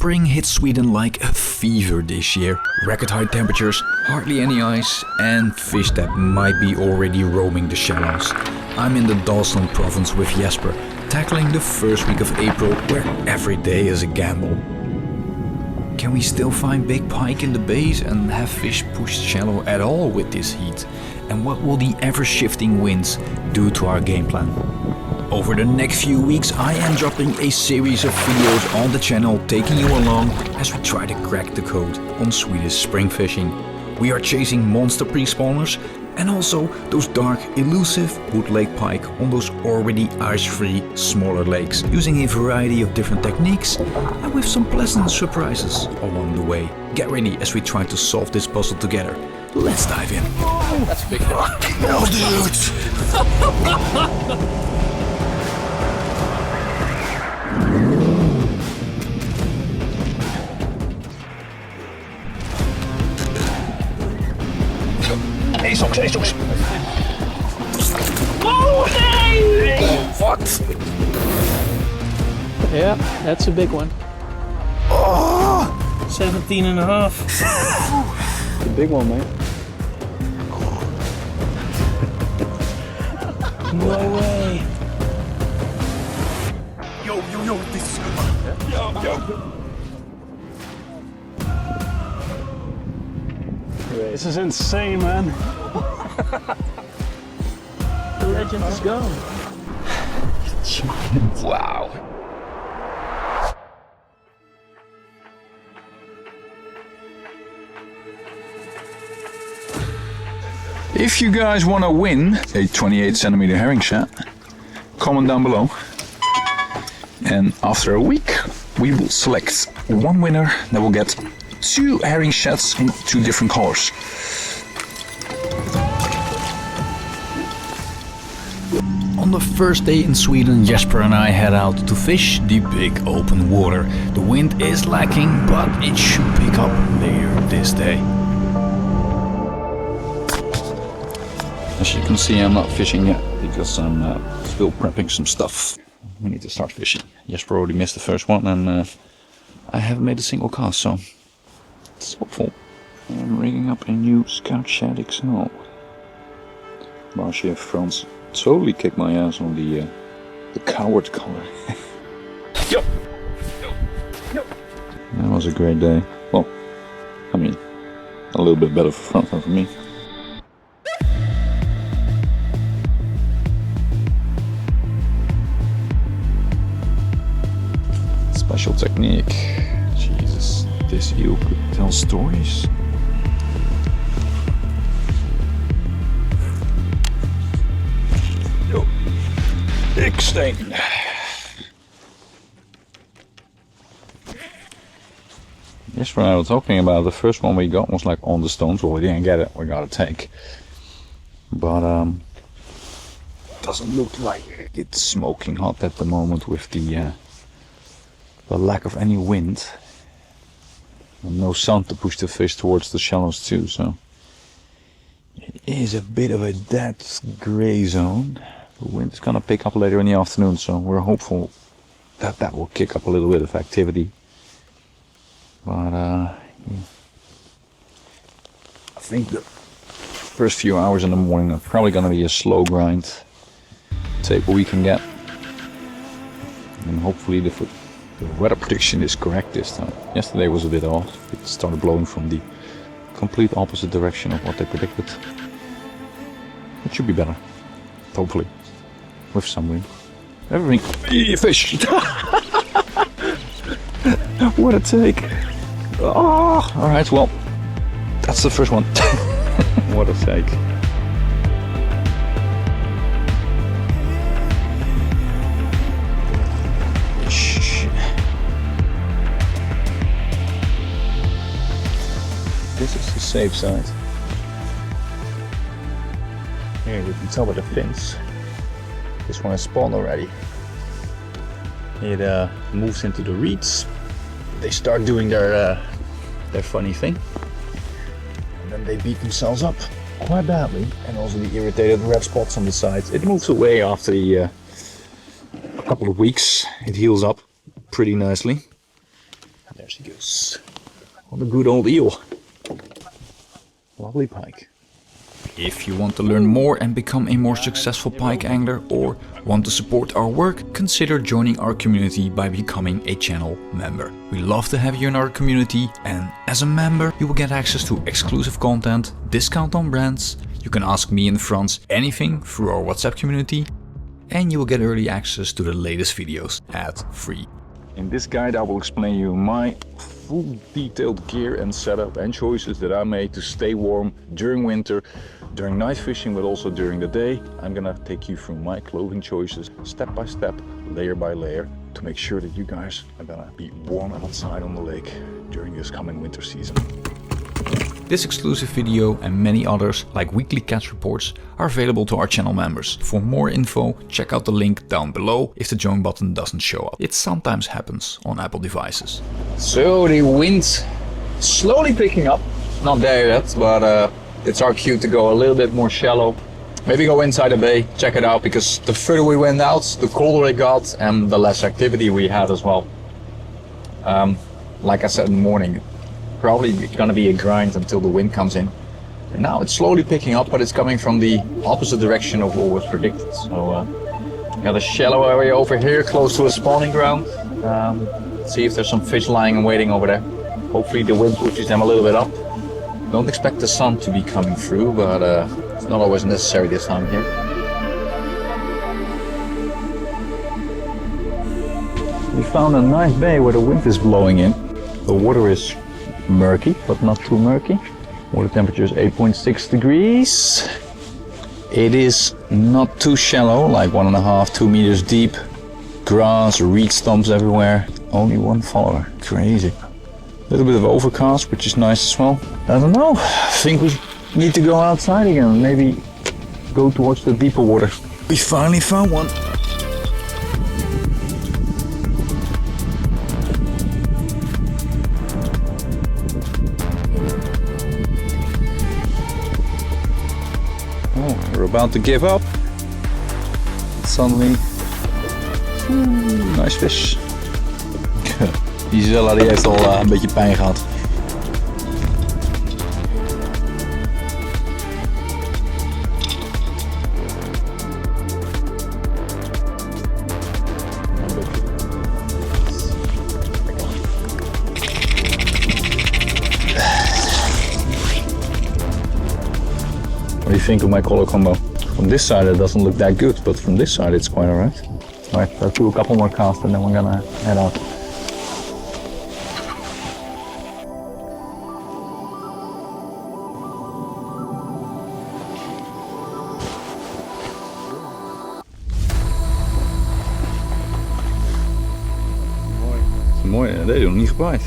Spring hit Sweden like a fever this year. Record high temperatures, hardly any ice, and fish that might be already roaming the shallows. I'm in the Dalsland Provence with Jesper, tackling the first week of April, where every day is a gamble. Can we still find big pike in the bays and have fish pushed shallow at all with this heat? And what will the ever-shifting winds do to our game plan? Over the next few weeks I am dropping a series of videos on the channel, taking you along as we try to crack the code on Swedish spring fishing. We are chasing monster pre-spawners and also those dark, elusive wood lake pike on those already ice-free smaller lakes, using a variety of different techniques and with some pleasant surprises along the way. Get ready as we try to solve this puzzle together. Let's dive in. Oh, that's a big one. Oh, dude! Ezels. Oh, nee! What? Yeah, that's a big one. Oh! 17 and a half. It's a big one, mate. No way. Yo, this is good. Yo. This is insane, man. The legend is gone. Wow. If you guys want to win a 28cm herring shad, comment down below. And after a week, we will select one winner that will get 2 herring shads in 2 different colors. On the first day in Sweden, Jesper and I head out to fish the big open water. The wind is lacking, but it should pick up later this day. As you can see, I'm not fishing yet because I'm still prepping some stuff. We need to start fishing. Jesper already missed the first one and I haven't made a single cast, so it's hopeful. I'm rigging up a new Scout Shad XL. Marcia France totally kicked my ass on the coward color. Yo. That was a great day. Well, I mean, a little bit better for front than for me. Special technique. Jesus, this eel could tell stories. Yo, big stain. Yes, when I was talking about the first one we got was like on the stones. Well, we didn't get it. We got a tank, but doesn't look like it's smoking hot at the moment with the lack of any wind and no sun to push the fish towards the shallows too, so it is a bit of a dead gray zone. The wind is gonna pick up later in the afternoon, so we're hopeful that that will kick up a little bit of activity. But yeah. I think the first few hours in the morning are probably gonna be a slow grind. Take what we can get, and hopefully the weather prediction is correct this time. Yesterday was a bit off. It started blowing from the complete opposite direction of what they predicted. It should be better, hopefully, with some wind. Everything. Fish! What a take! Oh, alright, well, that's the first one. What a take. This is the safe side. Here you can tell by the fins. This one has spawned already. It moves into the reeds. They start doing their funny thing. And then they beat themselves up quite badly. And also the irritated red spots on the sides. It moves away after a couple of weeks. It heals up pretty nicely. There she goes. What a good old eel. Lovely pike. If you want to learn more and become a more successful pike angler or want to support our work, consider joining our community by becoming a channel member. We love to have you in our community, and as a member you will get access to exclusive content, discount on brands, you can ask me and Frans anything through our WhatsApp community, and you will get early access to the latest videos ad-free. In this guide I will explain you my full detailed gear and setup and choices that I made to stay warm during winter, during night fishing, but also during the day. I'm gonna take you through my clothing choices step by step, layer by layer, to make sure that you guys are gonna be warm outside on the lake during this coming winter season. This exclusive video and many others, like weekly catch reports, are available to our channel members. For more info, check out the link down below if the join button doesn't show up. It sometimes happens on Apple devices. So the wind's slowly picking up. Not there yet, but it's our cue to go a little bit more shallow. Maybe go inside the bay, check it out, because the further we went out, the colder it got and the less activity we had as well. Like I said in the morning, probably gonna be a grind until the wind comes in. And now it's slowly picking up, but it's coming from the opposite direction of what was predicted. So got a shallow area over here close to a spawning ground. See if there's some fish lying and waiting over there. Hopefully the wind pushes them a little bit up. Don't expect the sun to be coming through, but it's not always necessary this time here. We found a nice bay where the wind is blowing in. The water is murky, but not too murky. Water temperature is 8.6 degrees. It is not too shallow, like 1.5, 2 meters deep. Grass, reed stumps everywhere. Only one follower, crazy. A little bit of overcast, which is nice as well. I don't know, I think we need to go outside again, maybe go towards the deeper water. We finally found one. Oh, we're about to give up. Suddenly, nice fish. Die Zella die heeft al een beetje pijn gehad. What do you think of my color combo? From this side it doesn't look that good, but from this side it's quite alright. Alright, let's do a couple more casts and then we're gonna head out. Mooi, deze nog niet gebaaid.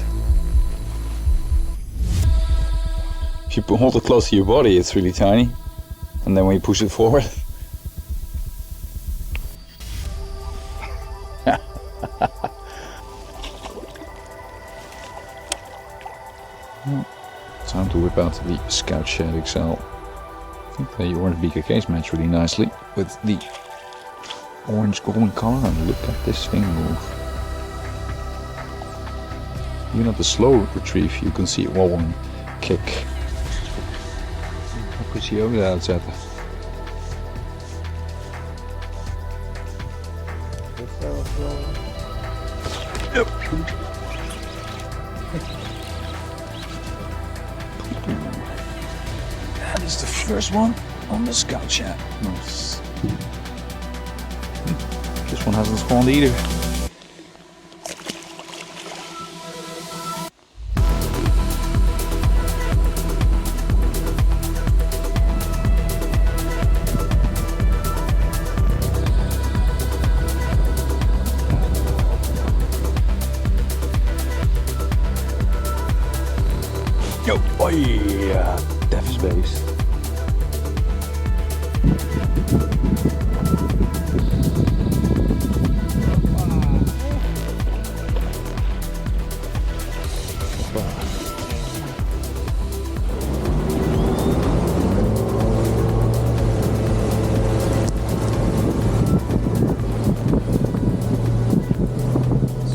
If you hold it close to your body, it's really tiny, and then when you push it forward, time to whip out the Scout Shad XL. I think the orange beaker case match really nicely with the orange golden color, and look at this thing move. Even at the slow retrieve you can see it wobbling, kick. Hoe kun je hier ook eruit zetten? Yep. That is the first one on the Scout Shad. Nice. This one hasn't spawned either. Oh yeah, Death is based.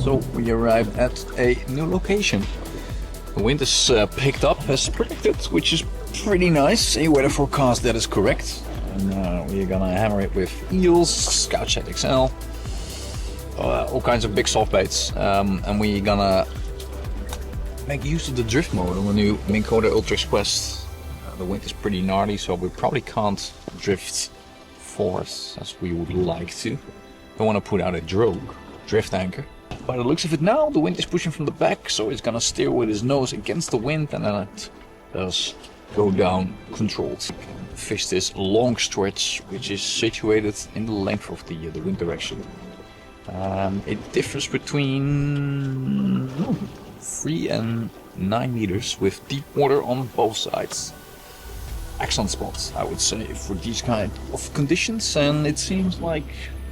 So we are arrived at a new location. The wind is picked up as predicted, which is pretty nice. A weather forecast that is correct. And we're gonna hammer it with eels, Scout Shad XL, all kinds of big soft baits. And we're gonna make use of the drift mode on the new Minn Kota Ultrix Quest. The wind is pretty gnarly, so we probably can't drift forward as we would like to. I want to put out a drift anchor. By the looks of it now, the wind is pushing from the back, so it's gonna steer with his nose against the wind, and then it does go down controlled. Fish this long stretch, which is situated in the length of the wind direction. It differs between 3 and 9 meters with deep water on both sides. Excellent spot, I would say, for these kind of conditions, and it seems like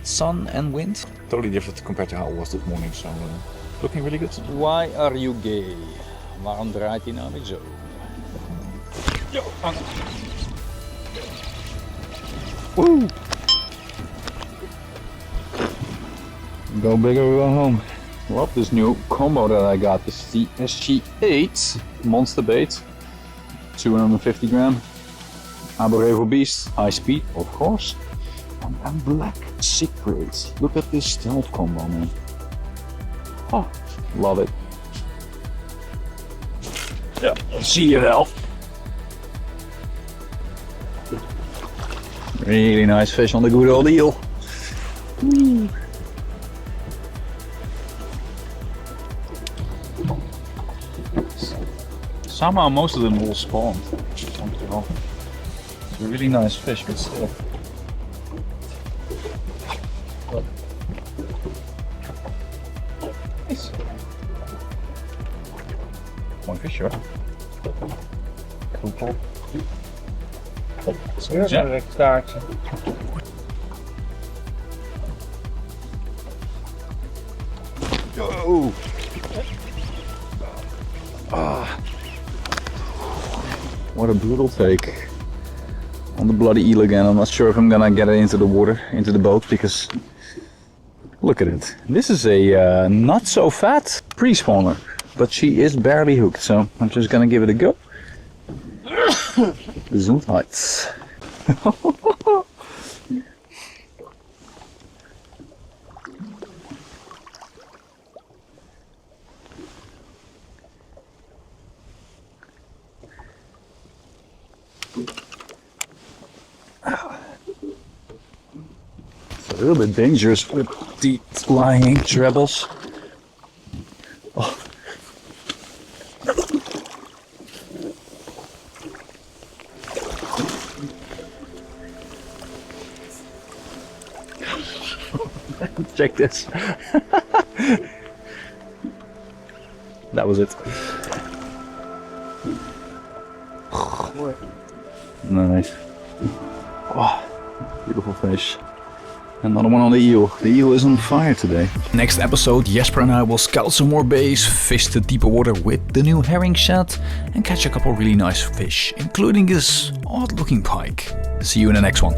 sun and wind totally different compared to how it was this morning, so looking really good. Why are you gay? Waarom draait hij nou weer zo? Woo! Go big or go home. Love this new combo that I got. This is the SG8 monster bait, 250 gram. Revo beast, high speed, of course. And black cichlids. Look at this stealth combo, man. Oh, love it. Yeah, see you now. Really nice fish on the good old eel. Somehow most of them all spawned. It's a really nice fish, but still. Nice. One fish, hoor. Cool. Een staartje. Go! What a brutal take on the bloody eel again. I'm not sure if I'm gonna get it into the water, into the boat, because look at it. This is a not so fat pre-spawner, but she is barely hooked, so I'm just gonna give it a go. Gesundheit. It's a little bit dangerous with the flying trebles. Oh. Check this. That was it. Nice. Oh, beautiful fish. Another one on the eel. The eel is on fire today. Next episode, Jesper and I will scout some more bays, fish the deeper water with the new Herring Shad, and catch a couple really nice fish, including this odd looking pike. See you in the next one.